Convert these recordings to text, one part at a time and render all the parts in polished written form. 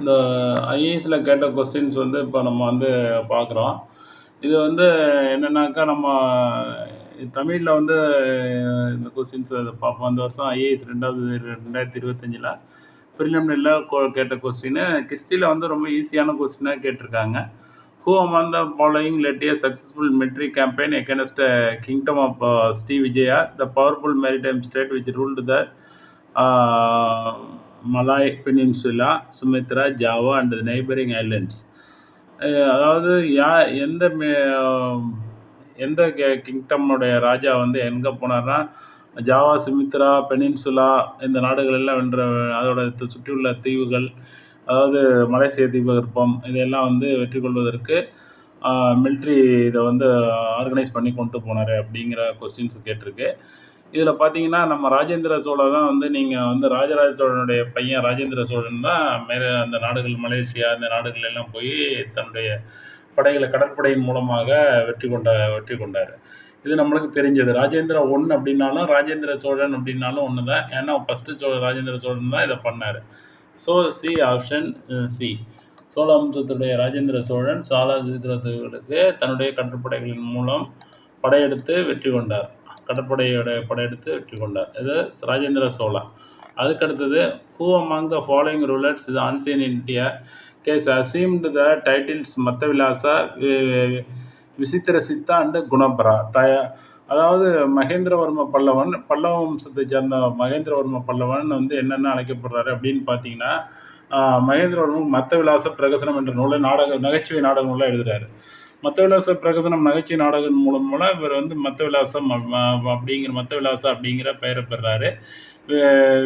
இந்த ஐஏஎஸ்ல கேட்ட கொஸ்டின்ஸ் வந்து இப்போ நம்ம வந்து பார்க்குறோம். இது வந்து என்னன்னாக்கா, நம்ம தமிழ்ல வந்து இந்த கொஸ்டின்ஸ் பார்ப்போம். இந்த வருஷம் ஐஏஎஸ் 2025ல ப்ரிலிமினரில கேட்ட கொஸ்டினு ஹிஸ்ட்ரியில வந்து ரொம்ப ஈஸியான கொஸ்டினா கேட்டிருக்காங்க. Who among the following led a successful military campaign against kingdom of Srivijaya, the powerful maritime state which ruled the uh, Malay Peninsula, Sumatra, Java and the neighboring islands? அதாவது எந்த எந்த கிங்டம்னுடைய ராஜா வந்து எங்கே போனார்னா, ஜாவா, சுமித்ரா, பெனின்சுலா இந்த நாடுகள் எல்லாம் வென்ற அதோட சுற்றியுள்ள தீவுகள், அதாவது மலேசிய தீபகற்பம் இதெல்லாம் வந்து வெற்றி கொள்வதற்கு மிலிட்ரி இதை வந்து ஆர்கனைஸ் பண்ணி கொண்டு போனார் அப்படிங்கிற கொஸ்டின்ஸ் கேட்டிருக்கு. இதில் பார்த்தீங்கன்னா, நம்ம ராஜேந்திர சோழன் தான் வந்து நீங்கள் வந்து ராஜராஜ சோழனுடைய பையன் ராஜேந்திர சோழன் தான் மேலே அந்த நாடுகள் மலேசியா இந்த நாடுகள் எல்லாம் போய் தன்னுடைய படைகளை கடற்படையின் மூலமாக வெற்றி கொண்டார். இது நம்மளுக்கு தெரிஞ்சது. ராஜேந்திர 1 அப்படின்னாலும் ராஜேந்திர சோழன் அப்படின்னாலும் ஒன்று தான். ஏன்னா ஃபஸ்ட்டு ராஜேந்திர சோழன் தான் இதை பண்ணார். So C option C. Chola வம்சத்துடைய ராஜேந்திர சோழன் சாலாஜித்திரத்துக்கு தன்னுடைய கடற்படைகளின் மூலம் படையெடுத்து வெற்றி கொண்டார். படையெடுத்து வெற்றி கொண்டார். இது ராஜேந்திர சோழா. அதுக்கடுத்தது, who among the following rulers is ancient India case assumed the titles Mattavilasa, Vichitrachitta and Gunabhara? அதாவது மகேந்திரவர்ம பல்லவன், பல்லவ வம்சத்தை சேர்ந்த மகேந்திரவர்ம பல்லவன் வந்து என்னென்ன அழைக்கப்படுறாரு அப்படின்னு பார்த்தீங்கன்னா, மகேந்திரவர்மன் மத்தவிலாச பிரகசனம் என்ற நூலை நகைச்சுவை நாடக நூலாக எழுதுறாரு. மத்தவிலாச பிரகசனம் நகைச்சுவை நாடகம் மூலம் இவர் வந்து மத்தவிலாசா அப்படிங்கிற பெயரை பெறாரு.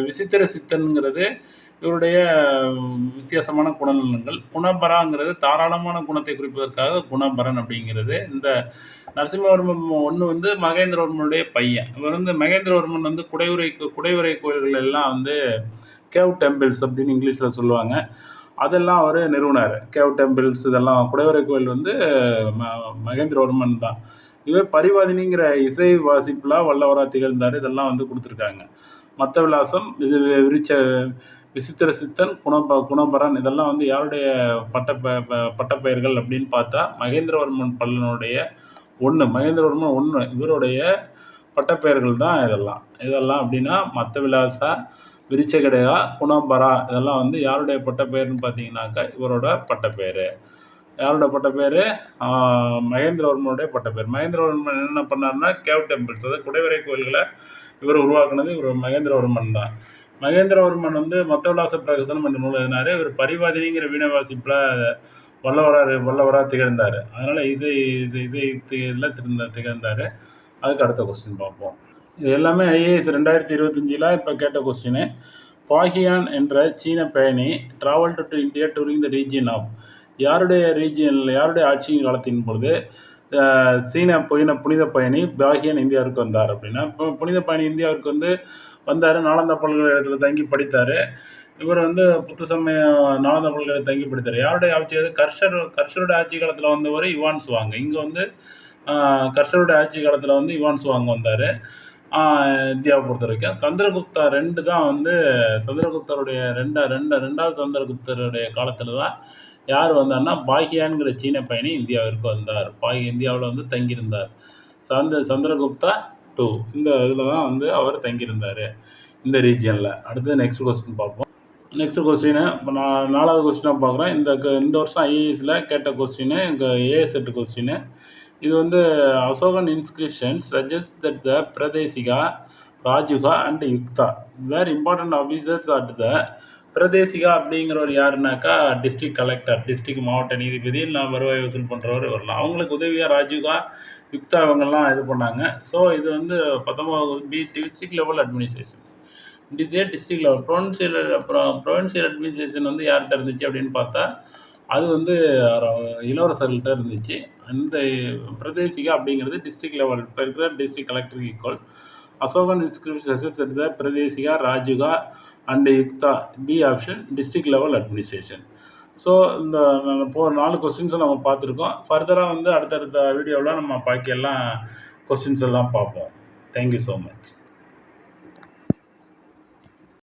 விசித்திர சித்தன்கிறது இவருடைய வித்தியாசமான குணநலன்கள். குணபராங்கிறது தாராளமான குணத்தை குறிப்பதற்காக குணபரன் அப்படிங்கிறது. இந்த நரசிம்மவர்மன் 1 வந்து மகேந்திரவர்மனுடைய பையன். இவர் வந்து மகேந்திரவர்மன் வந்து குடைவரை கோயில்கள் எல்லாம் வந்து கேவ் டெம்பிள்ஸ் அப்படின்னு இங்கிலீஷில் சொல்லுவாங்க. அதெல்லாம் அவர் நிறுவனார். கேவ் டெம்பிள்ஸ் இதெல்லாம் குடைவரை கோயில் வந்து மகேந்திரவர்மன் தான். இவர் பரிவாதினிங்கிற இசை வாசிப்புலாம் வல்லவராக திகழ்ந்தார். இதெல்லாம் வந்து கொடுத்துருக்காங்க. மத்தவிலாசம், விசித்திர சித்தன், குணபரன் இதெல்லாம் வந்து யாருடைய பட்டப்பெயர்கள் அப்படின்னு பார்த்தா மகேந்திரவர்மன் பல்லனுடைய 1 மகேந்திரவர்மன் 1 இவருடைய பட்டப்பெயர்கள் தான் இதெல்லாம் அப்படின்னா மத்தவிலாசா, விருச்சகடகா, குணபரா இதெல்லாம் வந்து யாருடைய பட்டப்பெயர்னு பார்த்தீங்கன்னாக்கா இவரோட பட்டப்பெயர். யாரோட பட்டப்பேர்? மகேந்திரவர்மனுடைய பட்டப்பேர். மகேந்திரவர்மன் என்ன பண்ணார்னா கேவ் டெம்பிள்ஸ், அதாவது குடைவரை கோயில்களை இவர் உருவாக்குனது இவர் மகேந்திரவர்மன் தான். மகேந்திரவர்மன் வந்து மத்தவிலாச பிரகசனம் என்ற நூல் எழுதினார். இவர் பரிவாதினிங்கிற வீணை வாசிப்பில் வல்லவராக திகழ்ந்தார். அதனால் இசை இதில் திகழ்ந்தார். அதுக்கு அடுத்த கொஸ்டின் பார்ப்போம். இது எல்லாமே ஐஏஎஸ் 2025ல் இப்போ கேட்ட கொஸ்டின். பாகியான் என்ற சீன பயணி travel to India touring the region of யாருடைய ஆட்சியின் காலத்தின் பொழுது சீன புனித பயணி பாகியான் இந்தியாவிற்கு வந்தார் அப்படின்னா, இப்போ புனித பயணி இந்தியாவிற்கு வந்தார். நாலந்தா பல்கலைக்கழகத்தில் தங்கி படித்தார். இவர் வந்து புத்த சமய நாலந்தா பல்கலைக்கழகத்தில் தங்கி படித்தார். யாருடைய ஆட்சி? கர்ஷருடைய ஆட்சி காலத்தில் வந்தவர் யுவான் சுவாங். இங்கே வந்து கர்ஷருடைய ஆட்சி காலத்தில் வந்து யுவான் சுவாங் வந்தார். இந்தியாவை பொறுத்த வரைக்கும் சந்திரகுப்தா 2 தான் வந்து சந்திரகுப்தருடைய ரெண்டாவது சந்திரகுப்தருடைய காலத்தில் தான் யார் வந்தார்னா பாகியான்கிற சீன பயணி இந்தியாவிற்கு வந்தார். இந்தியாவில் வந்து தங்கியிருந்தார். சந்திரகுப்தா 2 இந்த இதில் தான் வந்து அவர் தங்கியிருந்தார் இந்த ரீஜியனில். அடுத்து நெக்ஸ்ட் கொஸ்டின் பார்ப்போம். நெக்ஸ்ட் கொஸ்டின் இப்போ நான் 4வது கொஸ்டினாக பார்க்குறேன். இந்த வருஷம் ஐஏஎஸில் கேட்ட கொஸ்டின் இங்கே ஏஎஸ் கொஸ்டின். இது வந்து Ashokan inscriptions suggest that the Pradeshika, Rajuka and Yukta were important officers at the Pradeshika அப்படிங்கிறவர் யாருனாக்கா டிஸ்ட்ரிக்ட் கலெக்டர், டிஸ்ட்ரிக்ட் மாவட்ட நீதிபதி இல்லை வருவாய் வசூல் பண்ணுறவர் வரலாம். அவங்களுக்கு உதவியாக ராஜுகா, யுக்தா இவங்கெல்லாம் இது பண்ணாங்க. ஸோ இது வந்து 19 district level administration. District level provincial administration வந்து யார்கிட்ட இருந்துச்சு அப்படின்னு பார்த்தா அது வந்து இளவரசர்கள்ட்ட இருந்துச்சு. அந்த பிரதேசிகா அப்படிங்கிறது டிஸ்ட்ரிக்ட் லெவல். இப்போ இருக்கிற டிஸ்ட்ரிக்ட் கலெக்டருக்கு equal. Ashokan inscription Pradeshika, Rajuka and Yukta B option district level administration. So இந்த 4 கொஸ்டின்ஸும் நம்ம பார்த்துருக்கோம். ஃபர்தராக வந்து அடுத்தடுத்த வீடியோவில் நம்ம பாக்கி எல்லாம் கொஸ்டின்ஸ் எல்லாம் பார்ப்போம். Thank you so much.